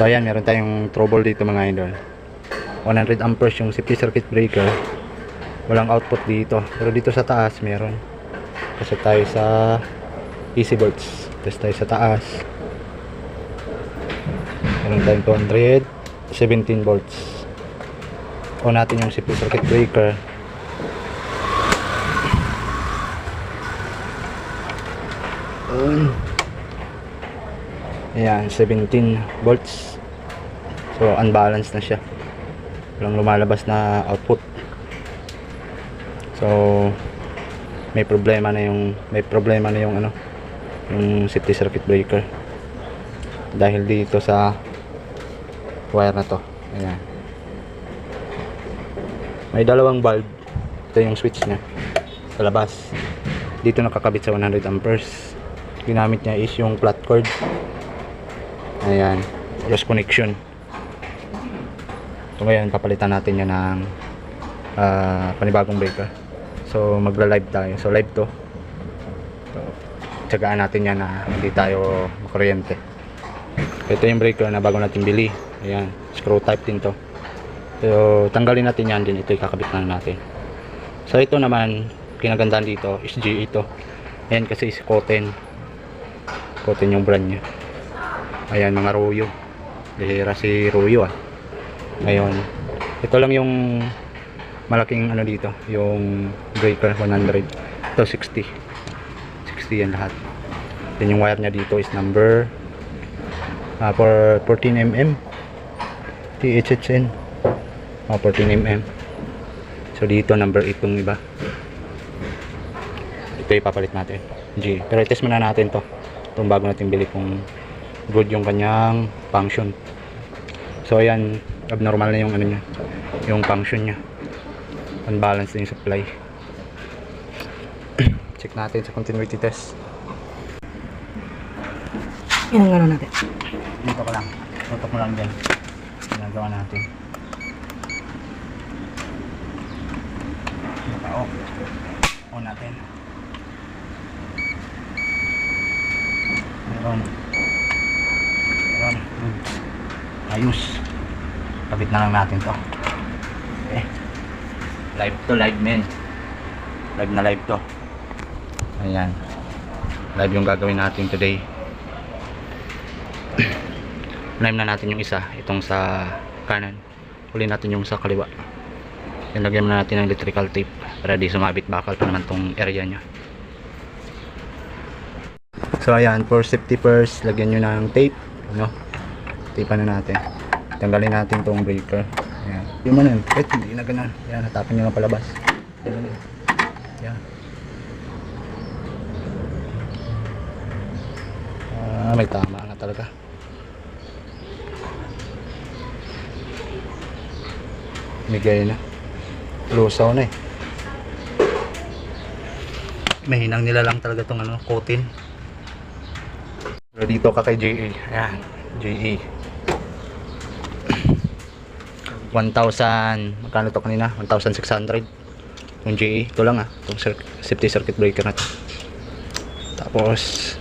So ayan, meron tayong trouble dito mga idol. 100 amperes yung safety circuit breaker. Walang output dito. Pero dito sa taas meron. Kasi tayo sa easy volts. Test tayo sa taas. Meron tayong 217 volts. On natin yung safety circuit breaker. Ayan, 17 volts. So unbalanced na siya. Walang lumalabas na output. So may problema na yung ano, yung safety circuit breaker. Dahil dito sa wire na to. Ayan. May dalawang valve. Ito yung switch niya sa labas. Dito nakakabit sa 100 amperes. Ginamit niya is yung flat cord. Ayan, cross connection. So ngayon papalitan natin yan ng panibagong breaker. So magla-live tayo. So live to. So tsagaan natin yan na hindi tayo makuryente. Ito yung breaker na bago natin bili. Ayan, screw type din to. So tanggalin natin yan din. Ito ikakabit na natin. So ito naman, kinagandaan dito is GE ito. Ayan kasi is Koten. Koten yung brand nya. Ayan mga Royo. Dihira si Royo ah. Ngayon, ito lang yung malaking ano dito, yung breaker 100. Ito 60. 60 yan lahat. Then yung wire nya dito is number for 14mm THHN. 14mm. So dito number 8 yung iba. Ito ipapalit natin. G. Pero i-test muna natin to. Itong bago natin bili kung good yung kanyang function. So ayan, abnormal na yung ano niya, yung function niya. Unbalanced na yung supply. Check natin sa continuity test. Yan ang ano natin. Dito ko lang. Tutok mo lang din. Ginagawa natin. Naka-off. On natin. Meron. Ayos. Kabit na lang natin to. Okay. Live to, live men. Live na live to. Ayan. Live yung gagawin natin today. Live na natin yung isa. Itong sa kanan. Uli natin yung sa kaliwa. Yan, lagyan na natin ng electrical tape para di sumabit bakal pa naman tong area nya. So ayan, for safety first, lagyan nyo ng tape. No? Tapean na natin. Tanggalin natin tong breaker. Ayan. Yung man yun. Hindi na ganun. Ayan, natapin nyo lang palabas. Ayan. May tama nga talaga. Migay na. Lusaw na eh. Mahinang nila lang talaga tong ano, Koten. Pero dito ka kay JE. Ayan, JE. 1,000, magkano to kanina? 1,600 yung JE. Ito lang ah, itong safety circuit breaker na to. Tapos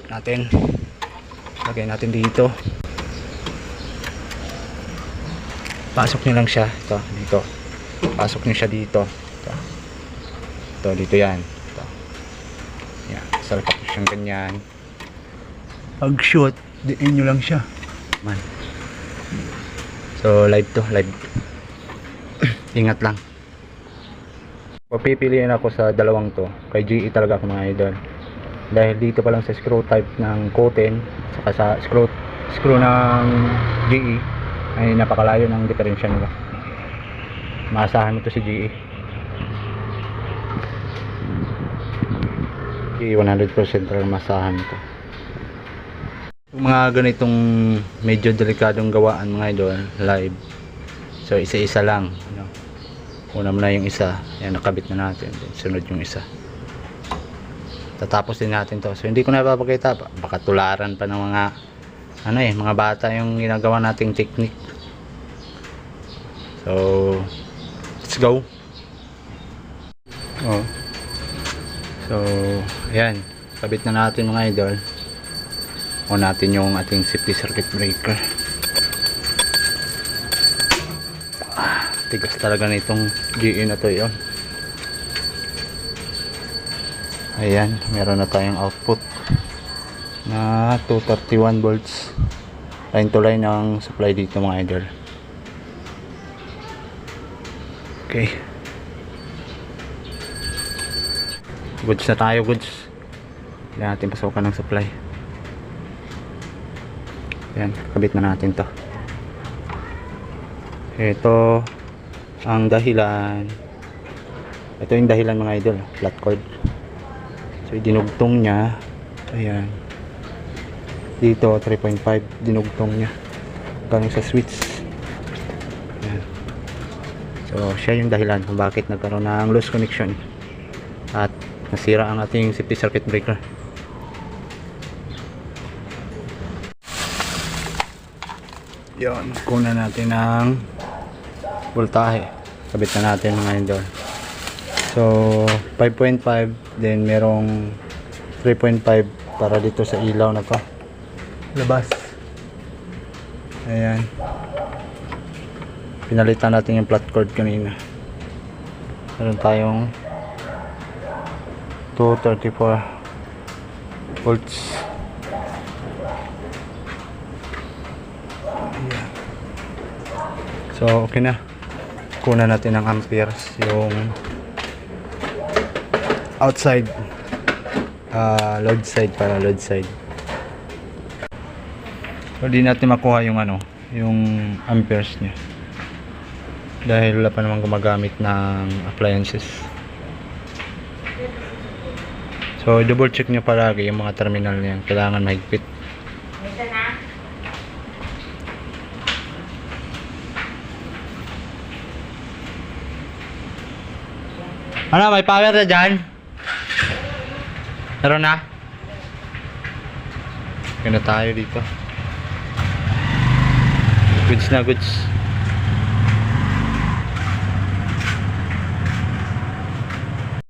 natin, lagay natin dito. Pasok nyo lang siya. Ito, dito. Pasok nyo siya dito. Ito, dito yan. Ito. Yan, salpak siyang ganyan. Pag shoot, diin nyo lang siya. Man. So live to, live. Ingat lang. Papipiliin ako sa dalawang to. Kay GE talaga ako mga idol. Dahil dito pa lang sa screw type ng Koten, saka sa screw ng GE ay napakalayo ng diferensya nila. Maasahan mo to si GE. GE 100% talaga maasahan mo to. Yung mga ganitong medyo delikadong gawaan mga idol, live. So isa-isa lang, no? Una muna yung isa, yan nakabit na natin. Then, sunod yung isa. Tatapos din natin to. So hindi ko na papakita, baka tularan pa ng mga ano eh, mga bata yung ginagawa nating technique. So let's go. Oh. So ayan, kabit na natin mga idol. on natin yung ating safety circuit breaker. Tigas talaga na itong GE na to yun. Ayan, meron na tayong output na 231 volts. Line to line ang supply dito mga idol. Okay, goods na tayo, goods. Kailangan natin pasukan ng supply. Ayan, kabit na natin to. Ito ang dahilan. Ito yung dahilan mga idol, flat cord. So dinugtong niya. Ayan, dito 3.5 dinugtong niya galing sa switch. Ayan. So siya yung dahilan kung bakit nagkaroon ng loose connection at nasira ang ating safety circuit breaker. Yun, kuna natin ng voltahe, kabit na natin mga idol. So 5.5, then merong 3.5 para dito sa ilaw na to labas. Ayan, pinalitan natin yung flat cord kanina. Meron tayong 234 volts. Ayan. So okay na, kuna natin ng amperes yung outside, load side, para load side. So di natin makuha yung yung amperes nya dahil wala pa naman gumagamit ng appliances. So double check nyo palagi yung mga terminal niyan, kailangan mahigpit. Ano, may power na dyan? Meron na? Okay na tayo dito. Goods na goods.